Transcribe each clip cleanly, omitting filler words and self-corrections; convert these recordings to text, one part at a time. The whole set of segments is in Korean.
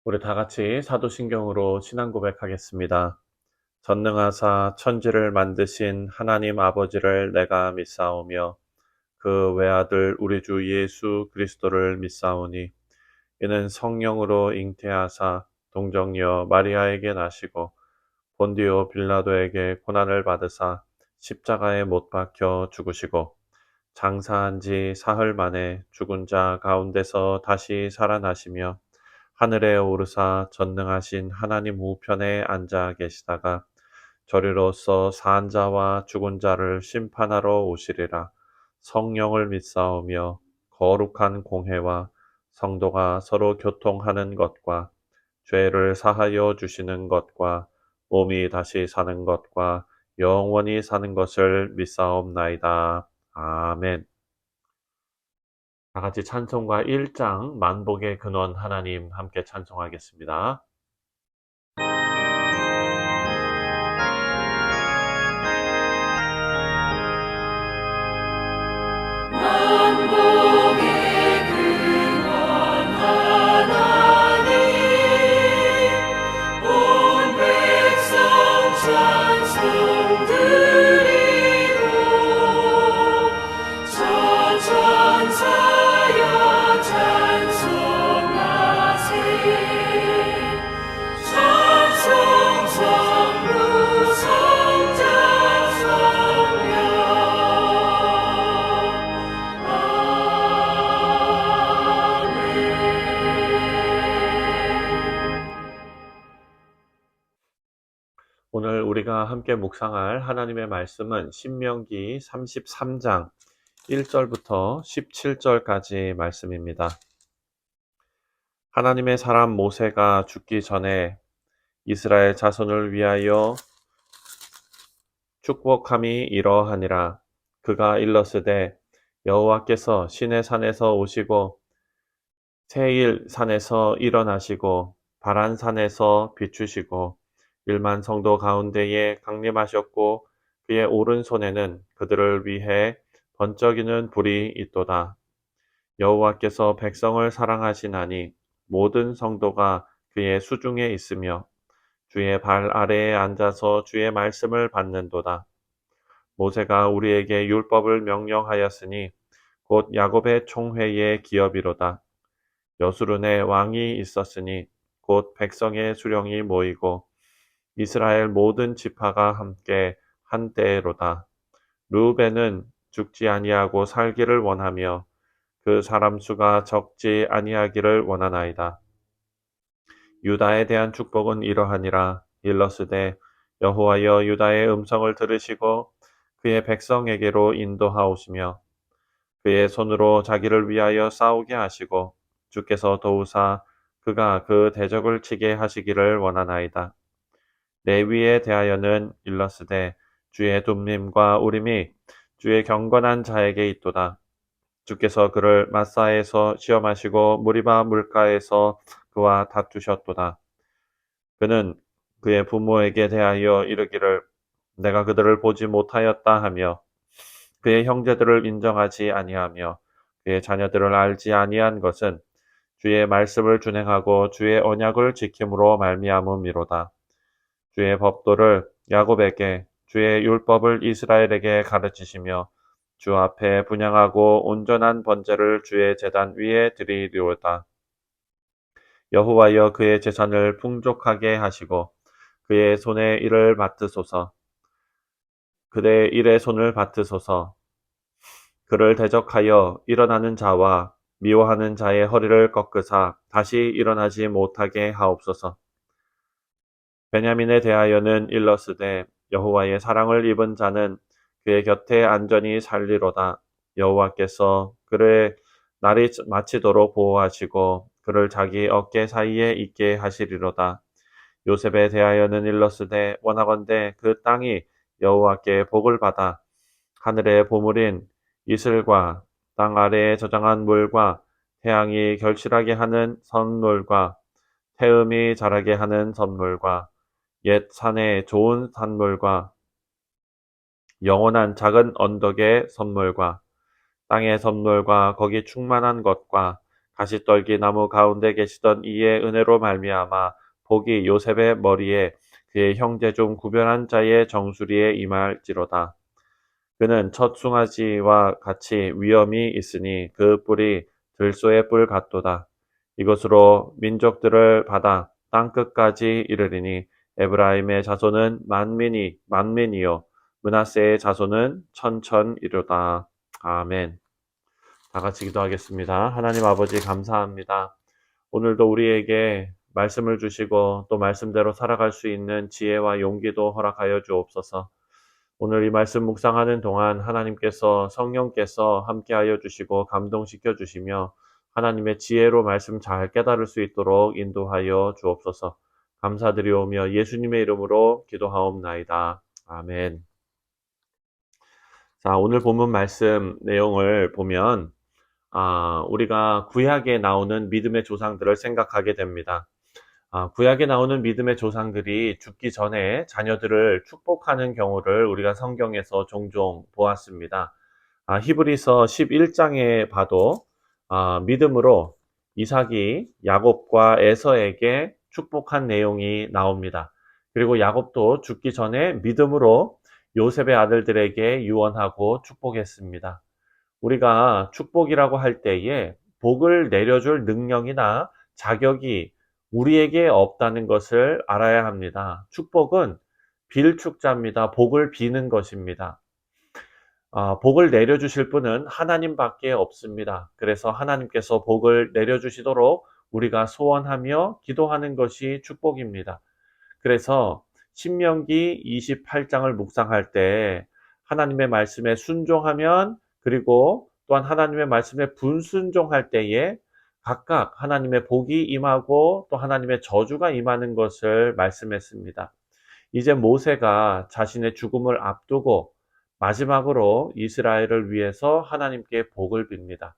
우리 다 같이 사도신경으로 신앙 고백하겠습니다. 전능하사 천지를 만드신 하나님 아버지를 내가 믿사오며 그 외아들 우리 주 예수 그리스도를 믿사오니 이는 성령으로 잉태하사 동정녀 마리아에게 나시고 본디오 빌라도에게 고난을 받으사 십자가에 못 박혀 죽으시고 장사한 지 사흘 만에 죽은 자 가운데서 다시 살아나시며 하늘에 오르사 전능하신 하나님 우편에 앉아 계시다가 저리로서 산 자와 죽은 자를 심판하러 오시리라. 성령을 믿사오며 거룩한 공회와 성도가 서로 교통하는 것과 죄를 사하여 주시는 것과 몸이 다시 사는 것과 영원히 사는 것을 믿사옵나이다. 아멘. 다 같이 찬송가 1장 만복의 근원 하나님 함께 찬송하겠습니다. 만복의 근원 하나님 온 백성 찬송 드리고 저 천사여 찬송하세 찬송 성부 성자 성령 오늘 우리가 함께 묵상할 하나님의 말씀은 신명기 33장 1절부터 17절까지 말씀입니다. 하나님의 사람 모세가 죽기 전에 이스라엘 자손을 위하여 축복함이 이러하니라. 그가 일렀으되 여호와께서 시내 산에서 오시고 세일 산에서 일어나시고 바란 산에서 비추시고 1만 성도 가운데에 강림하셨고 그의 오른손에는 그들을 위해 번쩍이는 불이 있도다. 여호와께서 백성을 사랑하시나니 모든 성도가 그의 수중에 있으며 주의 발 아래에 앉아서 주의 말씀을 받는도다. 모세가 우리에게 율법을 명령하였으니 곧 야곱의 총회의 기업이로다. 여수론에 왕이 있었으니 곧 백성의 수령이 모이고 이스라엘 모든 지파가 함께 한때로다. 르우벤은 죽지 아니하고 살기를 원하며 그 사람 수가 적지 아니하기를 원하나이다. 유다에 대한 축복은 이러하니라. 일러스되 여호와여 유다의 음성을 들으시고 그의 백성에게로 인도하오시며 그의 손으로 자기를 위하여 싸우게 하시고 주께서 도우사 그가 그 대적을 치게 하시기를 원하나이다. 레위에 대하여는 일러스되 주의 둠님과 우림이 주의 경건한 자에게 있도다. 주께서 그를 마사에서 시험하시고 무리바 물가에서 그와 다투셨도다. 그는 그의 부모에게 대하여 이르기를 내가 그들을 보지 못하였다 하며 그의 형제들을 인정하지 아니하며 그의 자녀들을 알지 아니한 것은 주의 말씀을 준행하고 주의 언약을 지킴으로 말미암음이로다. 주의 법도를 야곱에게 주의 율법을 이스라엘에게 가르치시며 주 앞에 분향하고 온전한 번제를 주의 제단 위에 드리리오다. 여호와여 그의 재산을 풍족하게 하시고 그의 손에 일을 받드소서. 그의 일에 손을 받드소서. 그를 대적하여 일어나는 자와 미워하는 자의 허리를 꺾으사 다시 일어나지 못하게 하옵소서. 베냐민에 대하여는 일러스되 여호와의 사랑을 입은 자는 그의 곁에 안전히 살리로다. 여호와께서 그를 날이 마치도록 보호하시고 그를 자기 어깨 사이에 있게 하시리로다. 요셉에 대하여는 일러스되 원하건대 그 땅이 여호와께 복을 받아 하늘의 보물인 이슬과 땅 아래에 저장한 물과 태양이 결실하게 하는 선물과 태음이 자라게 하는 선물과 옛 산의 좋은 산물과 영원한 작은 언덕의 선물과 땅의 선물과 거기 충만한 것과 가시떨기 나무 가운데 계시던 이의 은혜로 말미암아 복이 요셉의 머리에 그의 형제 중 구별한 자의 정수리에 임할지로다. 그는 첫 숭아지와 같이 위엄이 있으니 그 뿔이 들소의 뿔 같도다. 이것으로 민족들을 받아 땅 끝까지 이르리니 에브라임의 자손은 만민이요 므낫세의 자손은 천천이로다. 아멘. 다 같이 기도하겠습니다. 하나님 아버지 감사합니다. 오늘도 우리에게 말씀을 주시고 또 말씀대로 살아갈 수 있는 지혜와 용기도 허락하여 주옵소서. 오늘 이 말씀 묵상하는 동안 하나님께서 성령께서 함께하여 주시고 감동시켜 주시며 하나님의 지혜로 말씀 잘 깨달을 수 있도록 인도하여 주옵소서. 감사드리오며 예수님의 이름으로 기도하옵나이다. 아멘. 자, 오늘 본문 말씀 내용을 보면 우리가 구약에 나오는 믿음의 조상들을 생각하게 됩니다. 구약에 나오는 믿음의 조상들이 죽기 전에 자녀들을 축복하는 경우를 우리가 성경에서 종종 보았습니다. 히브리서 11장에 봐도 믿음으로 이삭이 야곱과 에서에게 축복한 내용이 나옵니다. 그리고 야곱도 죽기 전에 믿음으로 요셉의 아들들에게 유언하고 축복했습니다. 우리가 축복이라고 할 때에 복을 내려줄 능력이나 자격이 우리에게 없다는 것을 알아야 합니다. 축복은 빌 축자입니다. 복을 비는 것입니다. 복을 내려주실 분은 하나님밖에 없습니다. 그래서 하나님께서 복을 내려주시도록 우리가 소원하며 기도하는 것이 축복입니다. 그래서 신명기 28장을 묵상할 때 하나님의 말씀에 순종하면 그리고 또한 하나님의 말씀에 불순종할 때에 각각 하나님의 복이 임하고 또 하나님의 저주가 임하는 것을 말씀했습니다. 이제 모세가 자신의 죽음을 앞두고 마지막으로 이스라엘을 위해서 하나님께 복을 빕니다.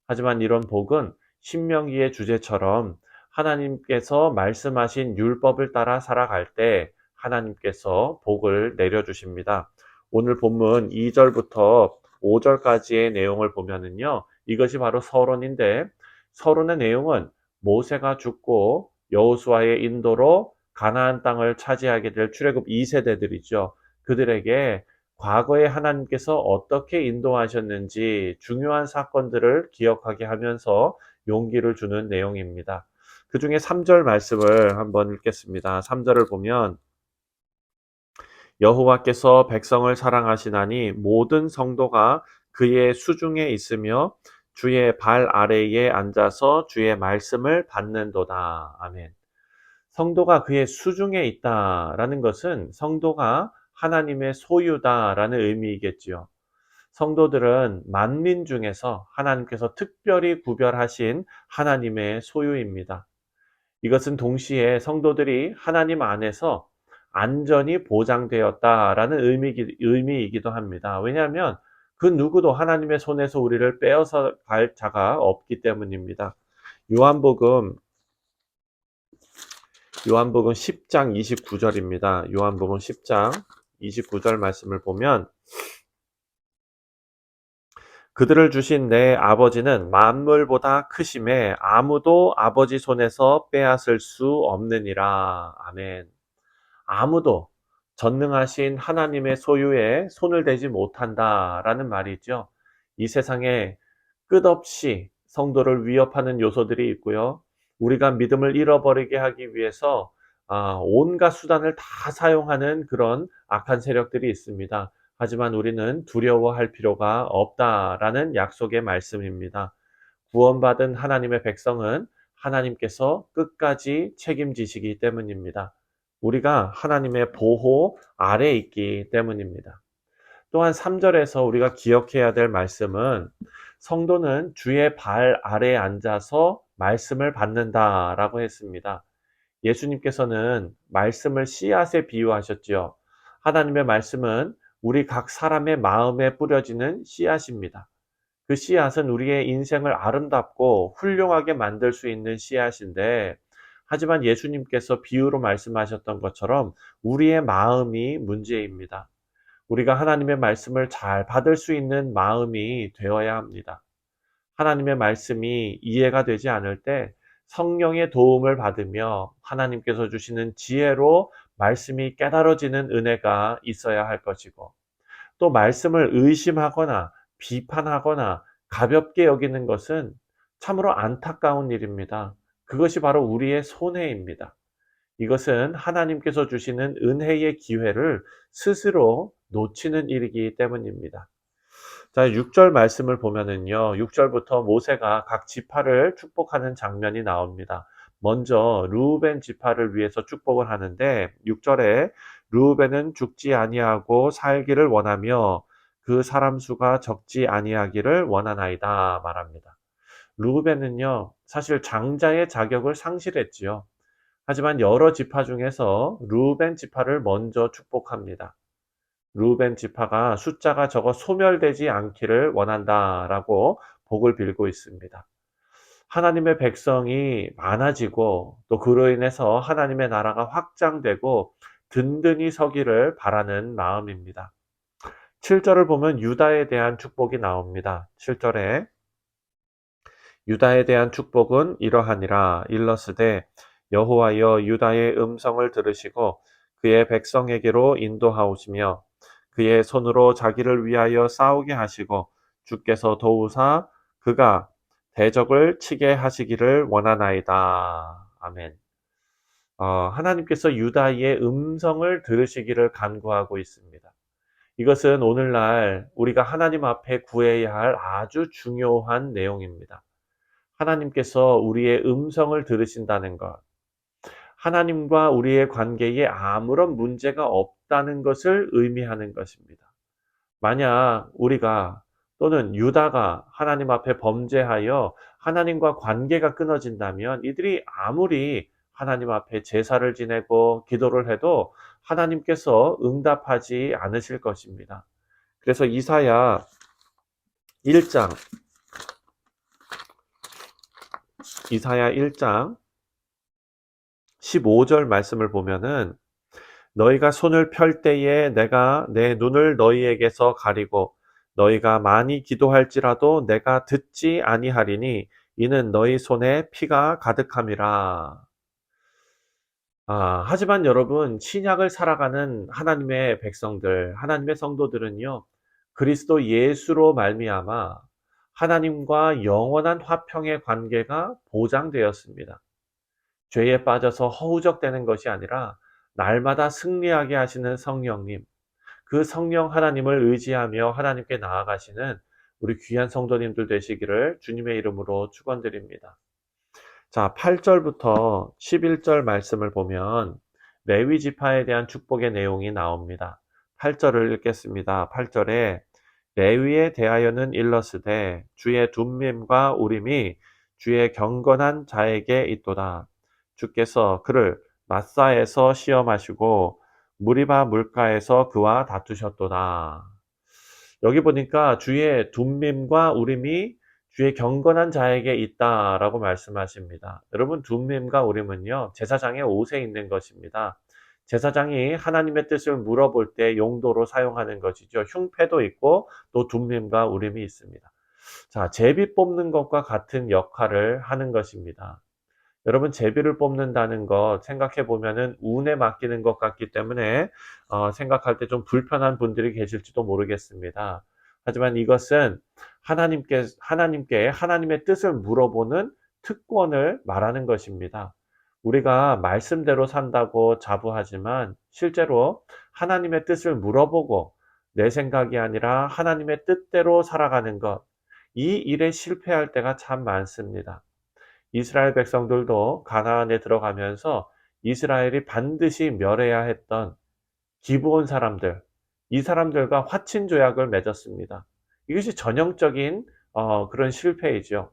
하지만 이런 복은 신명기의 주제처럼 하나님께서 말씀하신 율법을 따라 살아갈 때 하나님께서 복을 내려주십니다. 오늘 본문 2절부터 5절까지의 내용을 보면은요, 이것이 바로 서론인데, 서론의 내용은 모세가 죽고 여호수아의 인도로 가나안 땅을 차지하게 될 출애굽 2세대들이죠. 그들에게 과거에 하나님께서 어떻게 인도하셨는지 중요한 사건들을 기억하게 하면서 용기를 주는 내용입니다. 그 중에 3절 말씀을 한번 읽겠습니다. 3절을 보면 여호와께서 백성을 사랑하시나니 모든 성도가 그의 수중에 있으며 주의 발 아래에 앉아서 주의 말씀을 받는도다. 아멘. 성도가 그의 수중에 있다라는 것은 성도가 하나님의 소유다라는 의미이겠지요. 성도들은 만민 중에서 하나님께서 특별히 구별하신 하나님의 소유입니다. 이것은 동시에 성도들이 하나님 안에서 안전이 보장되었다라는 의미이기도 합니다. 왜냐하면 그 누구도 하나님의 손에서 우리를 빼앗아 갈 자가 없기 때문입니다. 요한복음 10장 29절입니다. 요한복음 10장 29절 말씀을 보면 그들을 주신 내 아버지는 만물보다 크심에 아무도 아버지 손에서 빼앗을 수 없느니라. 아멘. 아무도 전능하신 하나님의 소유에 손을 대지 못한다라는 말이죠. 이 세상에 끝없이 성도를 위협하는 요소들이 있고요. 우리가 믿음을 잃어버리게 하기 위해서 온갖 수단을 다 사용하는 그런 악한 세력들이 있습니다. 하지만 우리는 두려워할 필요가 없다라는 약속의 말씀입니다. 구원받은 하나님의 백성은 하나님께서 끝까지 책임지시기 때문입니다. 우리가 하나님의 보호 아래에 있기 때문입니다. 또한 3절에서 우리가 기억해야 될 말씀은 성도는 주의 발 아래에 앉아서 말씀을 받는다라고 했습니다. 예수님께서는 말씀을 씨앗에 비유하셨지요. 하나님의 말씀은 우리 각 사람의 마음에 뿌려지는 씨앗입니다. 그 씨앗은 우리의 인생을 아름답고 훌륭하게 만들 수 있는 씨앗인데, 하지만 예수님께서 비유로 말씀하셨던 것처럼 우리의 마음이 문제입니다. 우리가 하나님의 말씀을 잘 받을 수 있는 마음이 되어야 합니다. 하나님의 말씀이 이해가 되지 않을 때 성령의 도움을 받으며 하나님께서 주시는 지혜로 말씀이 깨달아지는 은혜가 있어야 할 것이고, 또 말씀을 의심하거나 비판하거나 가볍게 여기는 것은 참으로 안타까운 일입니다. 그것이 바로 우리의 손해입니다. 이것은 하나님께서 주시는 은혜의 기회를 스스로 놓치는 일이기 때문입니다. 자, 6절 말씀을 보면은요, 6절부터 모세가 각 지파를 축복하는 장면이 나옵니다. 먼저 르우벤 지파를 위해서 축복을 하는데, 6절에 르우벤은 죽지 아니하고 살기를 원하며 그 사람 수가 적지 아니하기를 원하나이다 말합니다. 르우벤은요, 사실 장자의 자격을 상실했지요. 하지만 여러 지파 중에서 르우벤 지파를 먼저 축복합니다. 르우벤 지파가 숫자가 적어 소멸되지 않기를 원한다라고 복을 빌고 있습니다. 하나님의 백성이 많아지고 또 그로 인해서 하나님의 나라가 확장되고 든든히 서기를 바라는 마음입니다. 7절을 보면 유다에 대한 축복이 나옵니다. 7절에 유다에 대한 축복은 이러하니라. 일러스되 여호와여 유다의 음성을 들으시고 그의 백성에게로 인도하오시며 그의 손으로 자기를 위하여 싸우게 하시고 주께서 도우사 그가 대적을 치게 하시기를 원하나이다. 아멘. 하나님께서 유다의 음성을 들으시기를 간구하고 있습니다. 이것은 오늘날 우리가 하나님 앞에 구해야 할 아주 중요한 내용입니다. 하나님께서 우리의 음성을 들으신다는 것, 하나님과 우리의 관계에 아무런 문제가 없다는 것을 의미하는 것입니다. 만약 우리가 또는 유다가 하나님 앞에 범죄하여 하나님과 관계가 끊어진다면 이들이 아무리 하나님 앞에 제사를 지내고 기도를 해도 하나님께서 응답하지 않으실 것입니다. 그래서 이사야 1장 15절 말씀을 보면은 너희가 손을 펼 때에 내가 내 눈을 너희에게서 가리고 너희가 많이 기도할지라도 내가 듣지 아니하리니 이는 너희 손에 피가 가득함이라. 하지만 여러분, 신약을 살아가는 하나님의 백성들, 하나님의 성도들은요, 그리스도 예수로 말미암아 하나님과 영원한 화평의 관계가 보장되었습니다. 죄에 빠져서 허우적대는 것이 아니라 날마다 승리하게 하시는 성령님, 그 성령 하나님을 의지하며 하나님께 나아가시는 우리 귀한 성도님들 되시기를 주님의 이름으로 축원드립니다. 자, 8절부터 11절 말씀을 보면 레위 지파에 대한 축복의 내용이 나옵니다. 8절을 읽겠습니다. 8절에 레위에 대하여는 일러스되 주의 둠밈과 우림이 주의 경건한 자에게 있도다. 주께서 그를 마사에서 시험하시고 무리바 물가에서 그와 다투셨도다. 여기 보니까 주의 둠밈과 우림이 주의 경건한 자에게 있다라고 말씀하십니다. 여러분, 둠밈과 우림은요, 제사장의 옷에 있는 것입니다. 제사장이 하나님의 뜻을 물어볼 때 용도로 사용하는 것이죠. 흉패도 있고 또 둠밈과 우림이 있습니다. 자, 제비 뽑는 것과 같은 역할을 하는 것입니다. 여러분, 제비를 뽑는다는 것 생각해 보면은 운에 맡기는 것 같기 때문에 생각할 때 좀 불편한 분들이 계실지도 모르겠습니다. 하지만 이것은 하나님께 하나님의 뜻을 물어보는 특권을 말하는 것입니다. 우리가 말씀대로 산다고 자부하지만 실제로 하나님의 뜻을 물어보고 내 생각이 아니라 하나님의 뜻대로 살아가는 것, 이 일에 실패할 때가 참 많습니다. 이스라엘 백성들도 가나안에 들어가면서 이스라엘이 반드시 멸해야 했던 기브온 사람들, 이 사람들과 화친 조약을 맺었습니다. 이것이 전형적인 그런 실패이죠.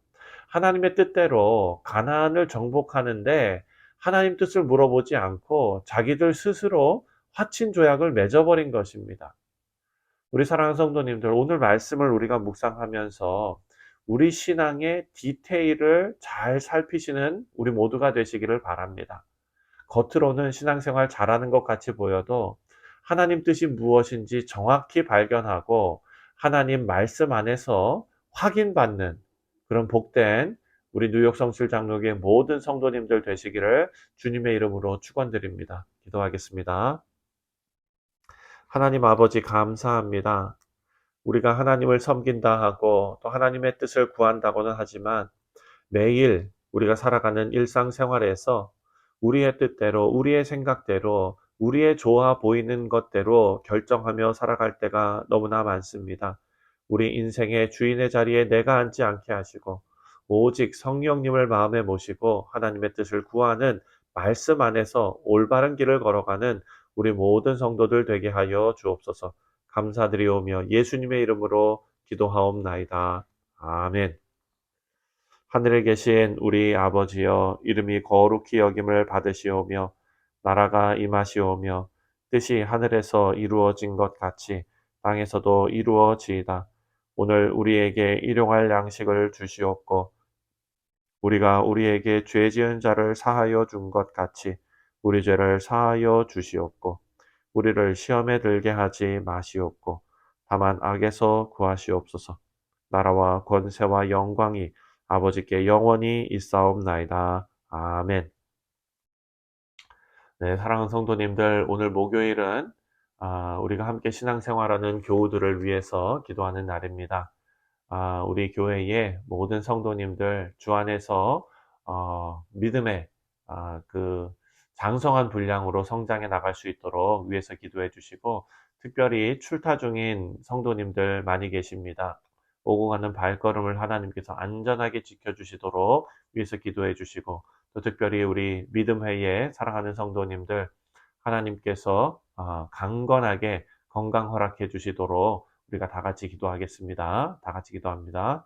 하나님의 뜻대로 가나안을 정복하는데 하나님 뜻을 물어보지 않고 자기들 스스로 화친 조약을 맺어버린 것입니다. 우리 사랑하는 성도님들, 오늘 말씀을 우리가 묵상하면서 우리 신앙의 디테일을 잘 살피시는 우리 모두가 되시기를 바랍니다. 겉으로는 신앙생활 잘하는 것 같이 보여도 하나님 뜻이 무엇인지 정확히 발견하고 하나님 말씀 안에서 확인받는 그런 복된 우리 뉴욕 성실 장로교의 모든 성도님들 되시기를 주님의 이름으로 축원드립니다. 기도하겠습니다. 하나님 아버지 감사합니다. 우리가 하나님을 섬긴다 하고 또 하나님의 뜻을 구한다고는 하지만 매일 우리가 살아가는 일상생활에서 우리의 뜻대로, 우리의 생각대로, 우리의 좋아 보이는 것대로 결정하며 살아갈 때가 너무나 많습니다. 우리 인생의 주인의 자리에 내가 앉지 않게 하시고 오직 성령님을 마음에 모시고 하나님의 뜻을 구하는 말씀 안에서 올바른 길을 걸어가는 우리 모든 성도들 되게 하여 주옵소서. 감사드리오며 예수님의 이름으로 기도하옵나이다. 아멘. 하늘에 계신 우리 아버지여, 이름이 거룩히 여김을 받으시오며 나라가 임하시오며 뜻이 하늘에서 이루어진 것 같이 땅에서도 이루어지이다. 오늘 우리에게 일용할 양식을 주시옵고 우리가 우리에게 죄 지은 자를 사하여 준 것 같이 우리 죄를 사하여 주시옵고 우리를 시험에 들게 하지 마시옵고 다만 악에서 구하시옵소서. 나라와 권세와 영광이 아버지께 영원히 있사옵나이다. 아멘. 네, 사랑하는 성도님들, 오늘 목요일은 우리가 함께 신앙생활하는 교우들을 위해서 기도하는 날입니다. 우리 교회의 모든 성도님들 주 안에서 믿음의 그 장성한 분량으로 성장해 나갈 수 있도록 위해서 기도해 주시고 특별히 출타 중인 성도님들 많이 계십니다. 오고 가는 발걸음을 하나님께서 안전하게 지켜주시도록 위해서 기도해 주시고 또 특별히 우리 믿음회의 사랑하는 성도님들 하나님께서 강건하게 건강 허락해 주시도록 우리가 다 같이 기도하겠습니다. 다 같이 기도합니다.